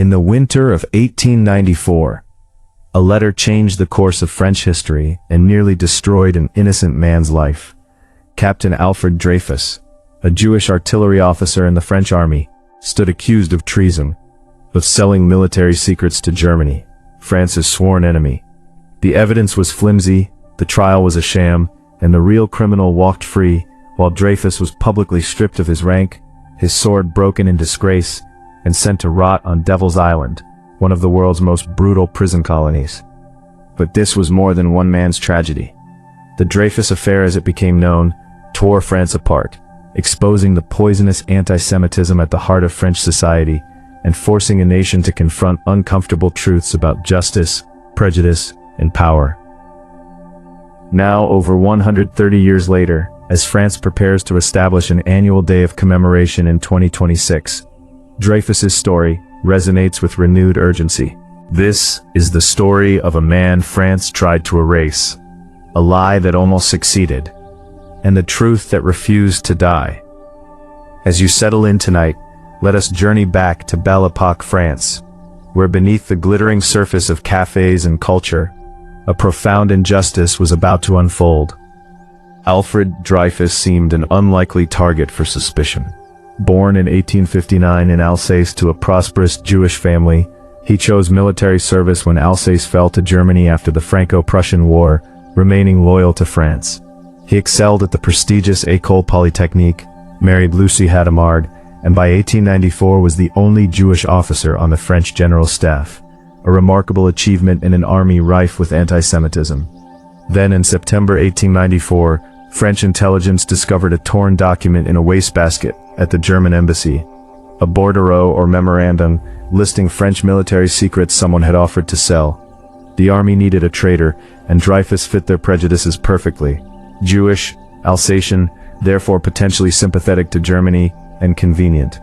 In the winter of 1894, a letter changed the course of French history and nearly destroyed an innocent man's life. Captain Alfred Dreyfus, a Jewish artillery officer in the French army, stood accused of treason, of selling military secrets to Germany, France's sworn enemy. The evidence was flimsy, the trial was a sham, and the real criminal walked free, while Dreyfus was publicly stripped of his rank, his sword broken in disgrace, and sent to rot on Devil's Island, one of the world's most brutal prison colonies. But this was more than one man's tragedy. The Dreyfus Affair, as it became known, tore France apart, exposing the poisonous anti-Semitism at the heart of French society and forcing a nation to confront uncomfortable truths about justice, prejudice, and power. Now, over 130 years later, as France prepares to establish an annual day of commemoration in 2026, Dreyfus's story resonates with renewed urgency. This is the story of a man France tried to erase, a lie that almost succeeded, and the truth that refused to die. As you settle in tonight, let us journey back to Belle Epoque France, where beneath the glittering surface of cafes and culture, a profound injustice was about to unfold. Alfred Dreyfus seemed an unlikely target for suspicion. Born in 1859 in Alsace to a prosperous Jewish family, he chose military service when Alsace fell to Germany after the Franco-Prussian War, remaining loyal to France. He excelled at the prestigious École Polytechnique, married Lucie Hadamard, and by 1894 was the only Jewish officer on the French general staff, a remarkable achievement in an army rife with anti-Semitism. Then in September 1894, French intelligence discovered a torn document in a wastebasket at the German embassy, a bordereau or memorandum listing French military secrets someone had offered to sell. The army needed a traitor, and Dreyfus fit their prejudices perfectly. Jewish, Alsatian, therefore potentially sympathetic to Germany, and convenient.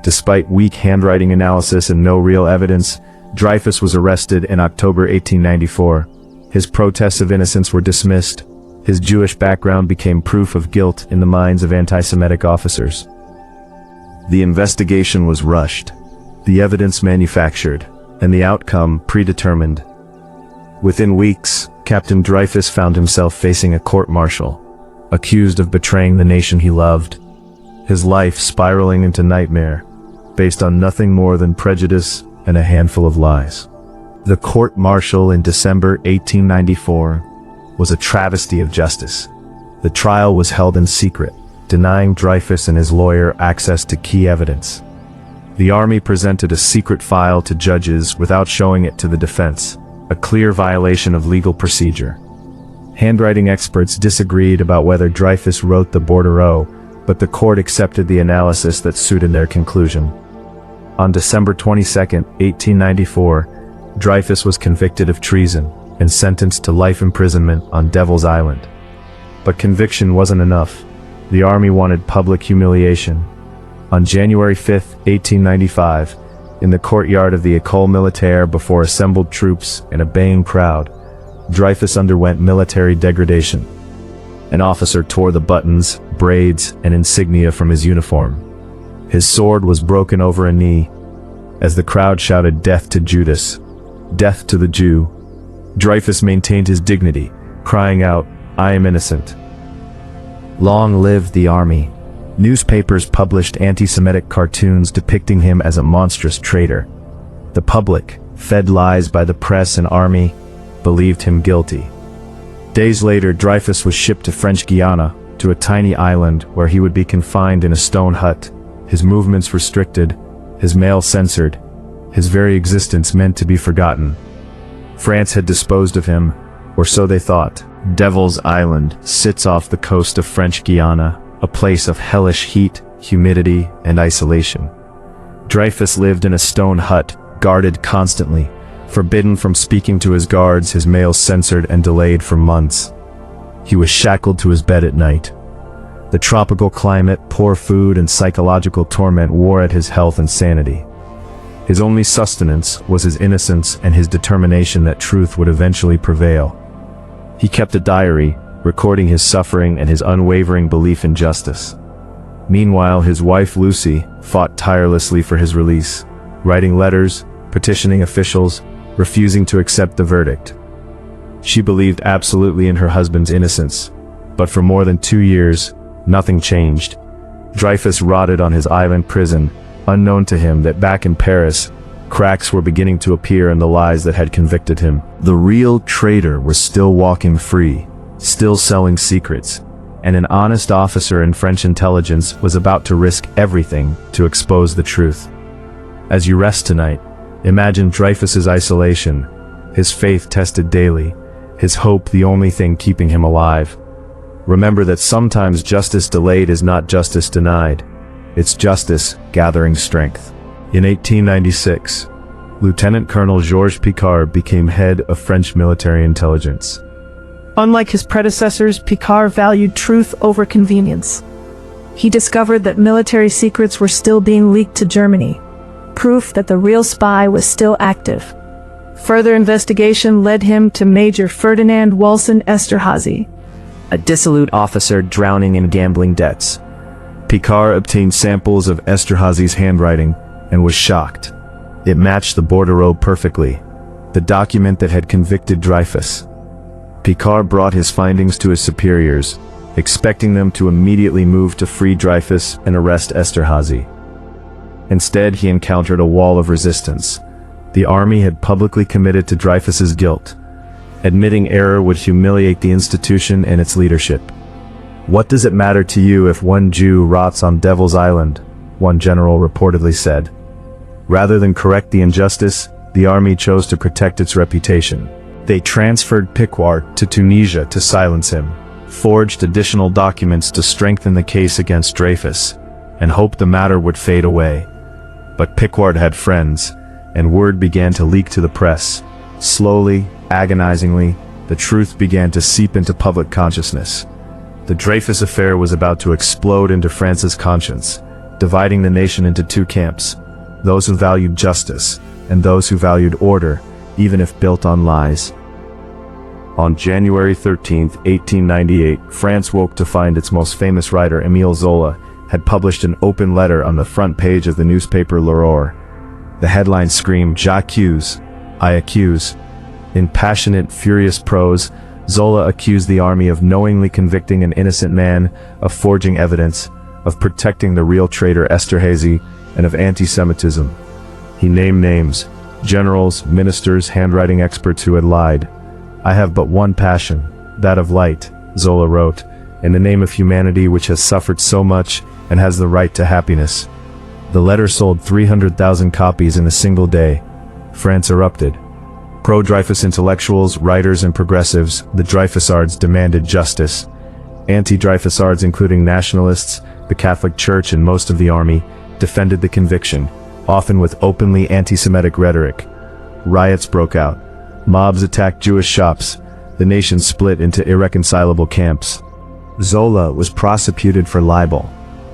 Despite weak handwriting analysis and no real evidence, Dreyfus was arrested in October 1894. His protests of innocence were dismissed. His Jewish background became proof of guilt in the minds of antisemitic officers. The investigation was rushed, the evidence manufactured, and the outcome predetermined. Within weeks, Captain Dreyfus found himself facing a court-martial, accused of betraying the nation he loved, his life spiraling into nightmare, based on nothing more than prejudice and a handful of lies. The court-martial in December 1894 was a travesty of justice. The trial was held in secret, denying Dreyfus and his lawyer access to key evidence. The army presented a secret file to judges without showing it to the defense, a clear violation of legal procedure. Handwriting experts disagreed about whether Dreyfus wrote the bordereau, but the court accepted the analysis that suited their conclusion. On December 22, 1894, Dreyfus was convicted of treason and sentenced to life imprisonment on Devil's Island. But conviction wasn't enough. The army wanted public humiliation. On January 5, 1895, in the courtyard of the École Militaire before assembled troops and a baying crowd, Dreyfus underwent military degradation. An officer tore the buttons, braids, and insignia from his uniform. His sword was broken over a knee. As the crowd shouted "Death to Judas," "Death to the Jew," Dreyfus maintained his dignity, crying out, "I am innocent." Long live the army. Newspapers published anti-Semitic cartoons depicting him as a monstrous traitor. The public, fed lies by the press and army, believed him guilty. Days later, Dreyfus was shipped to French Guiana, to a tiny island where he would be confined in a stone hut, his movements restricted, his mail censored, his very existence meant to be forgotten. France had disposed of him, or so they thought. Devil's Island sits off the coast of French Guiana, a place of hellish heat, humidity, and isolation. Dreyfus lived in a stone hut, guarded constantly, forbidden from speaking to his guards, his mail censored and delayed for months. He was shackled to his bed at night. The tropical climate, poor food, and psychological torment wore at his health and sanity. His only sustenance was his innocence and his determination that truth would eventually prevail. He kept a diary, recording his suffering and his unwavering belief in justice. Meanwhile, his wife Lucie fought tirelessly for his release, writing letters, petitioning officials, refusing to accept the verdict. She believed absolutely in her husband's innocence, but for more than 2 years, nothing changed. Dreyfus rotted on his island prison, unknown to him that back in Paris, cracks were beginning to appear in the lies that had convicted him. The real traitor was still walking free, still selling secrets, and an honest officer in French intelligence was about to risk everything to expose the truth. As you rest tonight, imagine Dreyfus's isolation, his faith tested daily, his hope the only thing keeping him alive. Remember that sometimes justice delayed is not justice denied. It's justice gathering strength. In 1896, Lieutenant Colonel Georges Picquart became head of French military intelligence. Unlike his predecessors, Picquart valued truth over convenience. He discovered that military secrets were still being leaked to Germany, proof that the real spy was still active. Further investigation led him to Major Ferdinand Walsin Esterhazy, a dissolute officer drowning in gambling debts. Picquart obtained samples of Esterhazy's handwriting and was shocked. It matched the bordereau perfectly, the document that had convicted Dreyfus. Picquart brought his findings to his superiors, expecting them to immediately move to free Dreyfus and arrest Esterhazy. Instead, he encountered a wall of resistance. The army had publicly committed to Dreyfus's guilt. Admitting error would humiliate the institution and its leadership. "What does it matter to you if one Jew rots on Devil's Island?" one general reportedly said. Rather than correct the injustice, the army chose to protect its reputation. They transferred Picquart to Tunisia to silence him, forged additional documents to strengthen the case against Dreyfus, and hoped the matter would fade away. But Picquart had friends, and word began to leak to the press. Slowly, agonizingly, the truth began to seep into public consciousness. The Dreyfus Affair was about to explode into France's conscience, dividing the nation into two camps, those who valued justice, and those who valued order, even if built on lies. On January 13, 1898, France woke to find its most famous writer, Émile Zola, had published an open letter on the front page of the newspaper L'Aurore. The headline screamed, "J'accuse, I accuse." In passionate, furious prose, Zola accused the army of knowingly convicting an innocent man, of forging evidence, of protecting the real traitor Esterhazy, and of anti-Semitism. He named names, generals, ministers, handwriting experts who had lied. "I have but one passion, that of light," Zola wrote, "in the name of humanity which has suffered so much and has the right to happiness." The letter sold 300,000 copies in a single day. France erupted. Pro-Dreyfus intellectuals, writers, and progressives, the Dreyfusards, demanded justice. Anti-Dreyfusards, including nationalists, the Catholic Church, and most of the army, defended the conviction, often with openly anti-Semitic rhetoric. Riots broke out. Mobs attacked Jewish shops. The nation split into irreconcilable camps. Zola was prosecuted for libel,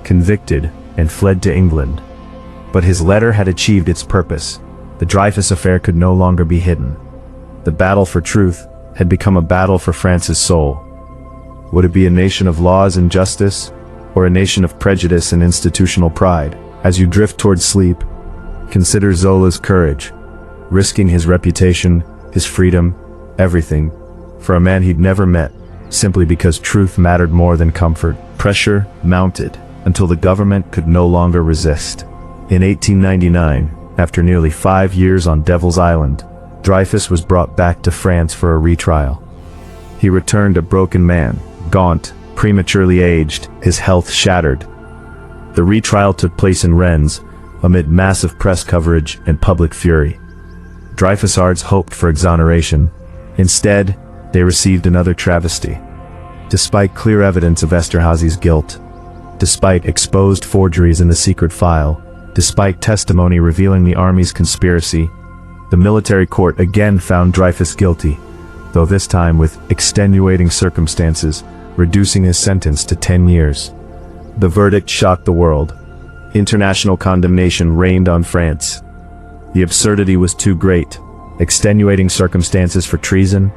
convicted, and fled to England. But his letter had achieved its purpose. The Dreyfus Affair could no longer be hidden. The battle for truth had become a battle for France's soul. Would it be a nation of laws and justice, or a nation of prejudice and institutional pride? As you drift toward sleep, consider Zola's courage, risking his reputation, his freedom, everything, for a man he'd never met, simply because truth mattered more than comfort. Pressure mounted until the government could no longer resist. In 1899, after nearly 5 years on Devil's Island, Dreyfus was brought back to France for a retrial. He returned a broken man, gaunt, prematurely aged, his health shattered. The retrial took place in Rennes, amid massive press coverage and public fury. Dreyfusards hoped for exoneration. Instead, they received another travesty. Despite clear evidence of Esterhazy's guilt, despite exposed forgeries in the secret file, despite testimony revealing the army's conspiracy, the military court again found Dreyfus guilty, though this time with extenuating circumstances, reducing his sentence to 10 years. The verdict shocked the world. International condemnation reigned on France. The absurdity was too great. Extenuating circumstances for treason.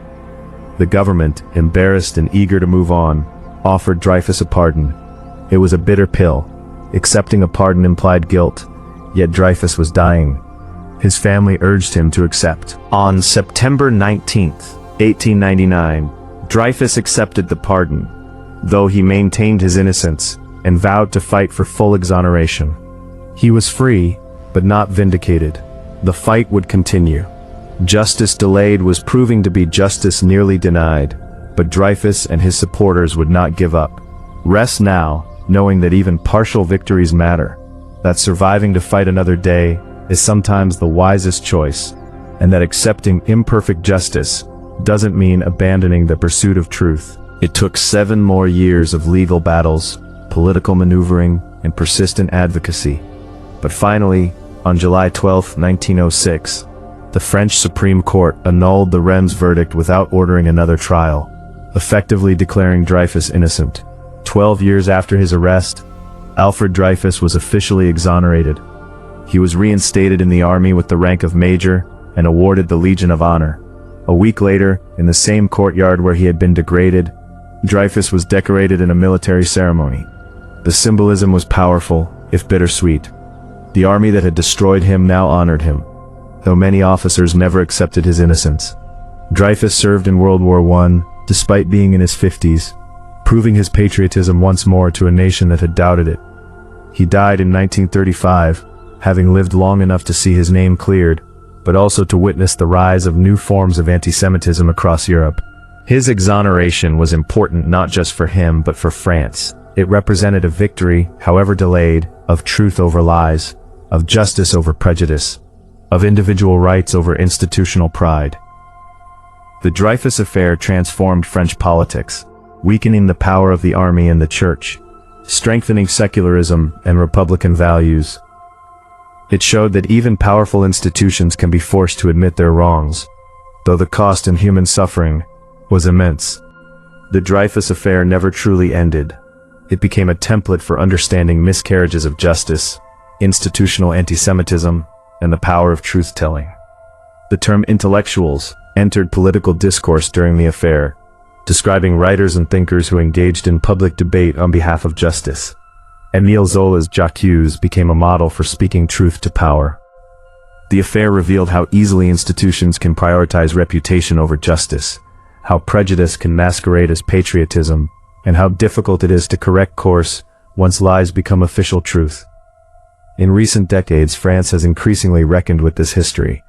The government, embarrassed and eager to move on, offered Dreyfus a pardon. It was a bitter pill. Accepting a pardon implied guilt, yet Dreyfus was dying. his family urged him to accept. On September 19, 1899, Dreyfus accepted the pardon, though he maintained his innocence and vowed to fight for full exoneration. He was free, but not vindicated. The fight would continue. Justice delayed was proving to be justice nearly denied, but Dreyfus and his supporters would not give up. Rest now, knowing that even partial victories matter, that surviving to fight another day is sometimes the wisest choice, and that accepting imperfect justice doesn't mean abandoning the pursuit of truth. It took 7 more years of legal battles, political maneuvering, and persistent advocacy. But finally, on July 12, 1906, the French Supreme Court annulled the Reims verdict without ordering another trial, effectively declaring Dreyfus innocent. 12 years after his arrest, Alfred Dreyfus was officially exonerated. He was reinstated in the army with the rank of major and awarded the Legion of Honor. A week later, in the same courtyard where he had been degraded, Dreyfus was decorated in a military ceremony. The symbolism was powerful, if bittersweet. The army that had destroyed him now honored him, though many officers never accepted his innocence. Dreyfus served in World War I, despite being in his 50s, proving his patriotism once more to a nation that had doubted it. He died in 1935, having lived long enough to see his name cleared, but also to witness the rise of new forms of antisemitism across Europe. His exoneration was important not just for him but for France. It represented a victory, however delayed, of truth over lies, of justice over prejudice, of individual rights over institutional pride. The Dreyfus Affair transformed French politics, weakening the power of the army and the church, strengthening secularism and republican values. It showed that even powerful institutions can be forced to admit their wrongs, though the cost in human suffering was immense. The Dreyfus Affair never truly ended. It became a template for understanding miscarriages of justice, institutional antisemitism, and the power of truth-telling. The term intellectuals entered political discourse during the affair, describing writers and thinkers who engaged in public debate on behalf of justice. Émile Zola's J'accuse became a model for speaking truth to power. The affair revealed how easily institutions can prioritize reputation over justice, how prejudice can masquerade as patriotism, and how difficult it is to correct course once lies become official truth. In recent decades, France has increasingly reckoned with this history.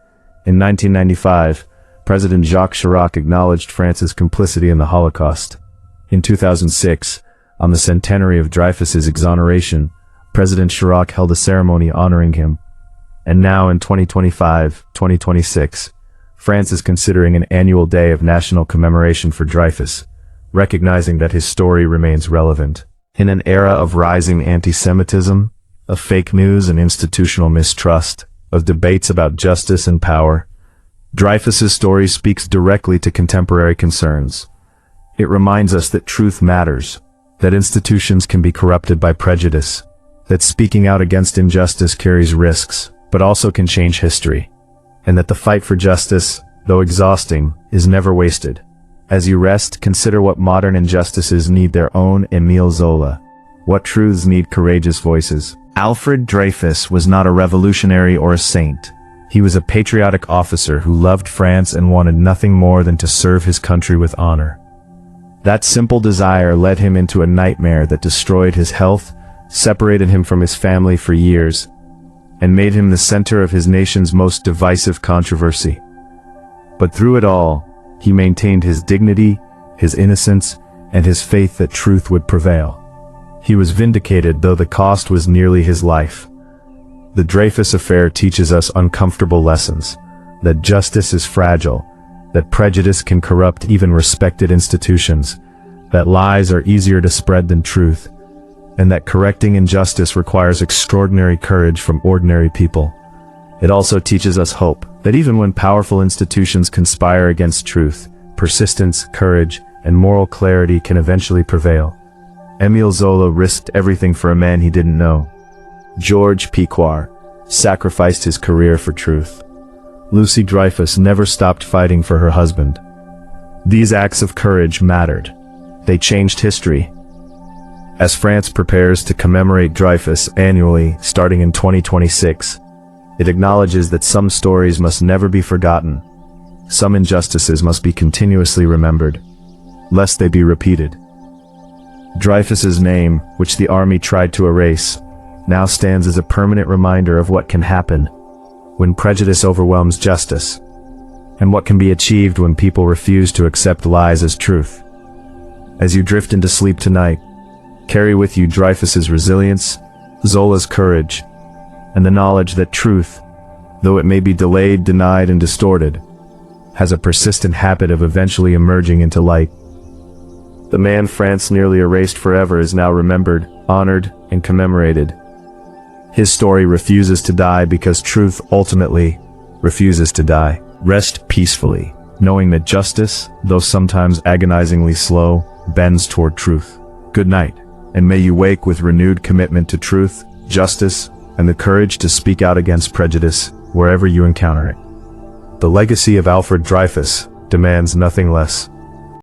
In 1995, President Jacques Chirac acknowledged France's complicity in the Holocaust. In 2006, on the centenary of Dreyfus's exoneration, President Chirac held a ceremony honoring him. And now in 2025-2026, France is considering an annual day of national commemoration for Dreyfus, recognizing that his story remains relevant. In an era of rising anti-Semitism, of fake news and institutional mistrust, of debates about justice and power, Dreyfus's story speaks directly to contemporary concerns. It reminds us that truth matters, that institutions can be corrupted by prejudice, that speaking out against injustice carries risks, but also can change history, and that the fight for justice, though exhausting, is never wasted. As you rest, consider what modern injustices need their own Émile Zola, what truths need courageous voices. Alfred Dreyfus was not a revolutionary or a saint. He was a patriotic officer who loved France and wanted nothing more than to serve his country with honor. That simple desire led him into a nightmare that destroyed his health, separated him from his family for years, and made him the center of his nation's most divisive controversy. But through it all, he maintained his dignity, his innocence, and his faith that truth would prevail. He was vindicated, though the cost was nearly his life. The Dreyfus Affair teaches us uncomfortable lessons, that justice is fragile, that prejudice can corrupt even respected institutions, that lies are easier to spread than truth, and that correcting injustice requires extraordinary courage from ordinary people. It also teaches us hope, that even when powerful institutions conspire against truth, persistence, courage, and moral clarity can eventually prevail. Émile Zola risked everything for a man he didn't know. Georges Picquart sacrificed his career for truth. Lucy Dreyfus never stopped fighting for her husband. These acts of courage mattered. They changed history. As France prepares to commemorate Dreyfus annually starting in 2026, It acknowledges that some stories must never be forgotten. Some injustices must be continuously remembered, lest they be repeated. Dreyfus's name, which the army tried to erase, now stands as a permanent reminder of what can happen when prejudice overwhelms justice, and what can be achieved when people refuse to accept lies as truth. As you drift into sleep tonight, carry with you Dreyfus's resilience, Zola's courage, and the knowledge that truth, though it may be delayed, denied, and distorted, has a persistent habit of eventually emerging into light. The man France nearly erased forever is now remembered, honored, and commemorated. His story refuses to die because truth ultimately refuses to die. Rest peacefully, knowing that justice, though sometimes agonizingly slow, bends toward truth. Good night, and may you wake with renewed commitment to truth, justice, and the courage to speak out against prejudice wherever you encounter it. The legacy of Alfred Dreyfus demands nothing less.